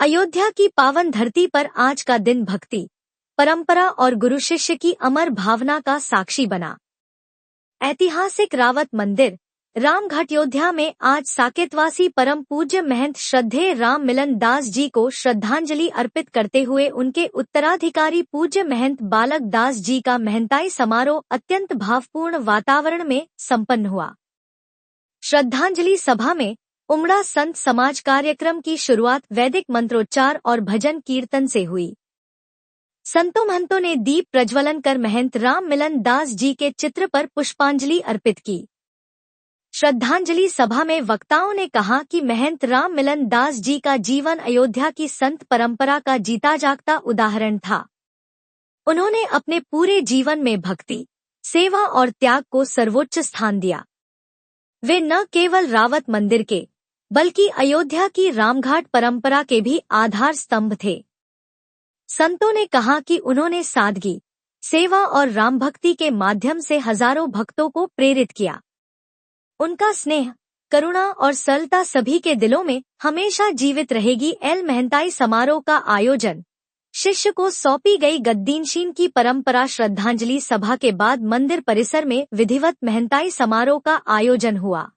अयोध्या की पावन धरती पर आज का दिन भक्ति, परंपरा और गुरु शिष्य की अमर भावना का साक्षी बना। ऐतिहासिक रावत मंदिर रामघाट अयोध्या में आज साकेतवासी परम पूज्य महंत श्रद्धेय राम मिलन दास जी को श्रद्धांजलि अर्पित करते हुए उनके उत्तराधिकारी पूज्य महंत बालक दास जी का महंताई समारोह अत्यंत भावपूर्ण वातावरण में संपन्न हुआ। श्रद्धांजलि सभा में उमड़ा संत समाज कार्यक्रम की शुरुआत वैदिक मंत्रोच्चार और भजन कीर्तन से हुई। संतों महंतों ने दीप प्रज्वलन कर महंत राम मिलन दास जी के चित्र पर पुष्पांजलि अर्पित की। श्रद्धांजलि सभा में वक्ताओं ने कहा कि महंत राम मिलन दास जी का जीवन अयोध्या की संत परंपरा का जीता जागता उदाहरण था। उन्होंने अपने पूरे जीवन में भक्ति, सेवा और त्याग को सर्वोच्च स्थान दिया। वे न केवल रावत मंदिर के बल्कि अयोध्या की रामघाट परंपरा के भी आधार स्तंभ थे। संतों ने कहा कि उन्होंने सादगी, सेवा और राम भक्ति के माध्यम से हजारों भक्तों को प्रेरित किया। उनका स्नेह, करुणा और सरलता सभी के दिलों में हमेशा जीवित रहेगी। महंताई समारोह का आयोजन शिष्य को सौंपी गई गद्दीनशीन की परंपरा। श्रद्धांजलि सभा के बाद मंदिर परिसर में विधिवत महंताई समारोह का आयोजन हुआ।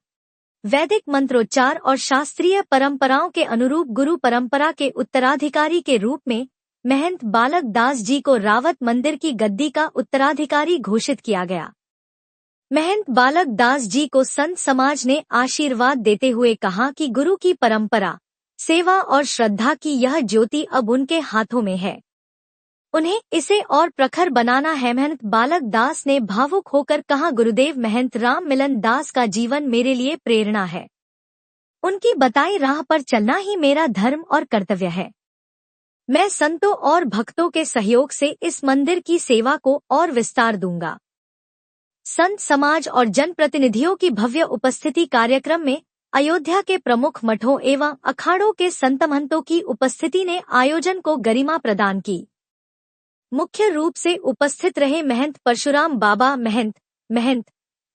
वैदिक मंत्रोच्चार और शास्त्रीय परंपराओं के अनुरूप गुरु परंपरा के उत्तराधिकारी के रूप में महंत बालक दास जी को रावत मंदिर की गद्दी का उत्तराधिकारी घोषित किया गया। महंत बालक दास जी को संत समाज ने आशीर्वाद देते हुए कहा कि गुरु की परंपरा, सेवा और श्रद्धा की यह ज्योति अब उनके हाथों में है। उन्हें इसे और प्रखर बनाना है। महंत बालक दास ने भावुक होकर कहा, गुरुदेव महंत राम मिलन दास का जीवन मेरे लिए प्रेरणा है। उनकी बताई राह पर चलना ही मेरा धर्म और कर्तव्य है। मैं संतों और भक्तों के सहयोग से इस मंदिर की सेवा को और विस्तार दूंगा। संत समाज और जनप्रतिनिधियों की भव्य उपस्थिति कार्यक्रम में अयोध्या के प्रमुख मठों एवं अखाड़ों के संत महंतों की उपस्थिति ने आयोजन को गरिमा प्रदान की। मुख्य रूप से उपस्थित रहे महंत परशुराम बाबा महंत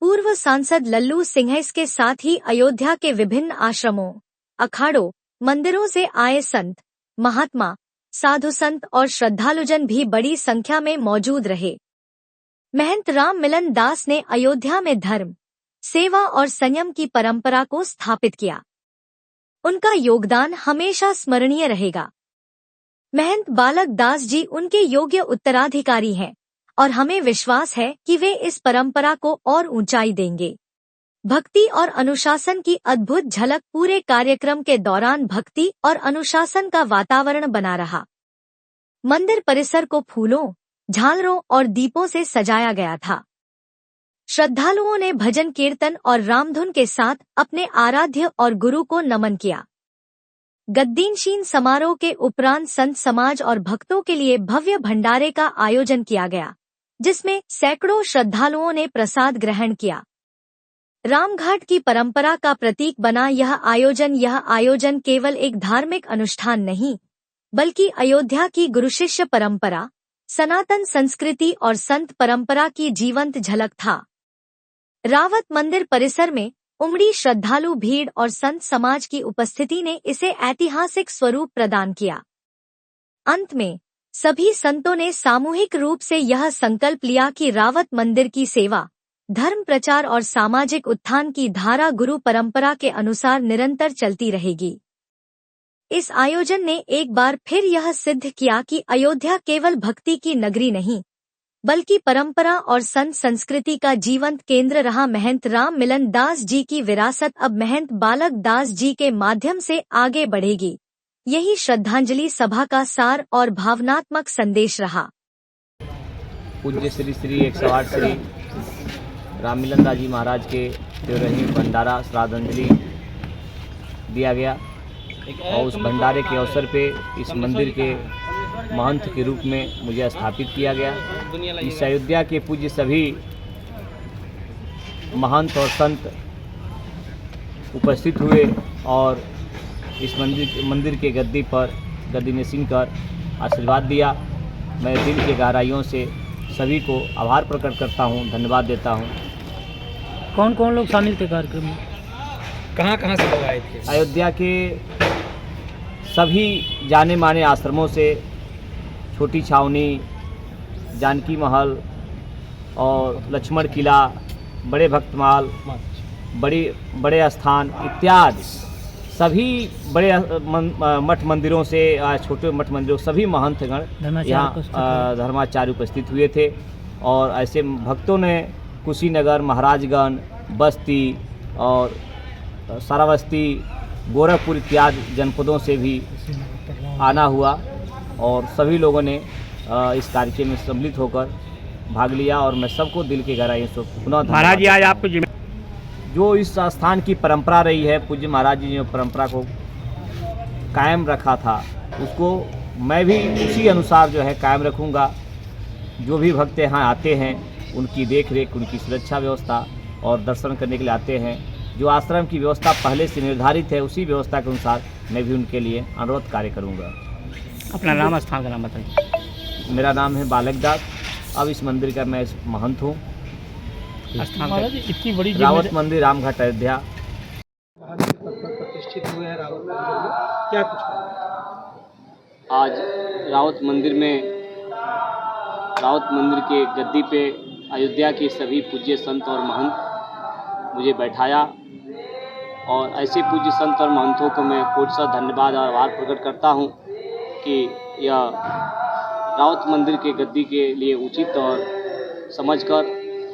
पूर्व सांसद लल्लू सिंह, इसके साथ ही अयोध्या के विभिन्न आश्रमों, अखाड़ों, मंदिरों से आए संत, महात्मा, साधु संत और श्रद्धालुजन भी बड़ी संख्या में मौजूद रहे। महंत राम मिलन दास ने अयोध्या में धर्म, सेवा और संयम की परंपरा को स्थापित किया। उनका योगदान हमेशा स्मरणीय रहेगा। महंत बालक दास जी उनके योग्य उत्तराधिकारी हैं और हमें विश्वास है कि वे इस परंपरा को और ऊंचाई देंगे। भक्ति और अनुशासन की अद्भुत झलक पूरे कार्यक्रम के दौरान भक्ति और अनुशासन का वातावरण बना रहा। मंदिर परिसर को फूलों, झालरों और दीपों से सजाया गया था। श्रद्धालुओं ने भजन कीर्तन और रामधुन के साथ अपने आराध्य और गुरु को नमन किया। गद्दीनशीन समारोह के उपरांत संत समाज और भक्तों के लिए भव्य भंडारे का आयोजन किया गया, जिसमें सैकड़ों श्रद्धालुओं ने प्रसाद ग्रहण किया। रामघाट की परंपरा का प्रतीक बना यह आयोजन केवल एक धार्मिक अनुष्ठान नहीं, बल्कि अयोध्या की गुरु शिष्य परंपरा, सनातन संस्कृति और संत परंपरा की जीवंत झलक था। रावत मंदिर परिसर में उमड़ी श्रद्धालु भीड़ और संत समाज की उपस्थिति ने इसे ऐतिहासिक स्वरूप प्रदान किया। अंत में सभी संतों ने सामूहिक रूप से यह संकल्प लिया कि रावत मंदिर की सेवा, धर्म प्रचार और सामाजिक उत्थान की धारा गुरु परंपरा के अनुसार निरंतर चलती रहेगी। इस आयोजन ने एक बार फिर यह सिद्ध किया कि अयोध्या केवल भक्ति की नगरी नहीं, बल्कि परंपरा और संत संस्कृति का जीवंत केंद्र रहा। महंत राम मिलन दास जी की विरासत अब महंत बालक दास जी के माध्यम से आगे बढ़ेगी। यही श्रद्धांजलि सभा का सार और भावनात्मक संदेश रहा। पूज्य श्री श्री 108 श्री राम मिलन दास जी महाराज के 13वीं भंडारा श्राद्धांजलि दिया गया और उस भंडारे के अवसर पे इस मंदिर के महंत के रूप में मुझे स्थापित किया गया। इस अयोध्या के पूज्य सभी महंत और संत उपस्थित हुए और इस मंदिर के गद्दी पर गद्दी नशीन कर आशीर्वाद दिया। मैं दिल के गहराइयों से सभी को आभार प्रकट करता हूँ, धन्यवाद देता हूँ। कौन कौन लोग शामिल थे कार्यक्रम में? कहाँ कहाँ से लोग आए थे? अयोध्या के सभी जाने माने आश्रमों से छोटी छावनी, जानकी महल और लक्ष्मण किला, बड़े भक्तमाल, बड़े स्थान इत्यादि सभी बड़े मठ मंदिरों से छोटे मठ मंदिरों सभी महंतगण यहाँ धर्माचार्य उपस्थित हुए थे। और ऐसे भक्तों ने कुशीनगर, महाराजगंज, बस्ती और श्रावस्ती, गोरखपुर इत्यादि जनपदों से भी आना हुआ और सभी लोगों ने इस कार्यक्रम में सम्मिलित होकर भाग लिया। और मैं सबको दिल के गहराइयों से पुनः महाराज जी आज आपको जो इस स्थान की परंपरा रही है, पूज्य महाराज जी ने जो परंपरा को कायम रखा था उसको मैं भी उसी अनुसार जो है कायम रखूँगा। जो भी भक्त यहाँ आते हैं उनकी देख रेख, उनकी सुरक्षा व्यवस्था और दर्शन करने के लिए आते हैं, जो आश्रम की व्यवस्था पहले से निर्धारित है उसी व्यवस्था के अनुसार मैं भी उनके लिए अनुरोध कार्य करूँगा। अपना नाम, स्थान का नाम बताइए। मेरा नाम है बालक दास। अब इस मंदिर का मैं महंत हूँ। इतनी बड़ी रावत मंदिर, रामघाट, अयोध्या। प्रतिष्ठित हुए हैं रावत मंदिर में, क्या कुछ आज रावत मंदिर के गद्दी पे अयोध्या के सभी पूज्य संत और महंत मुझे बैठाया और ऐसे पूज्य संत और महंतों को मैं कोटि धन्यवाद और आभार प्रकट करता हूँ कि यह रावत मंदिर के गद्दी के लिए उचित और समझकर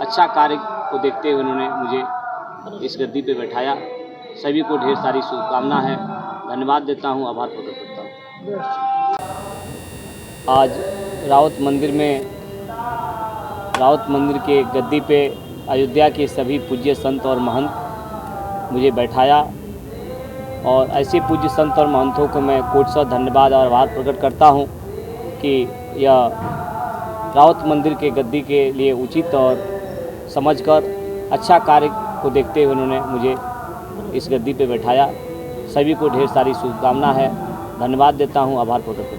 अच्छा कार्य को देखते हुए उन्होंने मुझे इस गद्दी पे बैठाया। सभी को ढेर सारी शुभकामना है, धन्यवाद देता हूँ, आभार प्रकट करता हूँ। आज रावत मंदिर के गद्दी पे अयोध्या के सभी पूज्य संत और महंत मुझे बैठाया और ऐसे पूज्य संत और महंतों को मैं कोटि धन्यवाद और आभार प्रकट करता हूँ कि यह रावत मंदिर के गद्दी के लिए उचित और समझकर अच्छा कार्य को देखते हुए उन्होंने मुझे इस गद्दी पे बैठाया। सभी को ढेर सारी शुभकामना है, धन्यवाद देता हूँ, आभार प्रकट करता हूँ।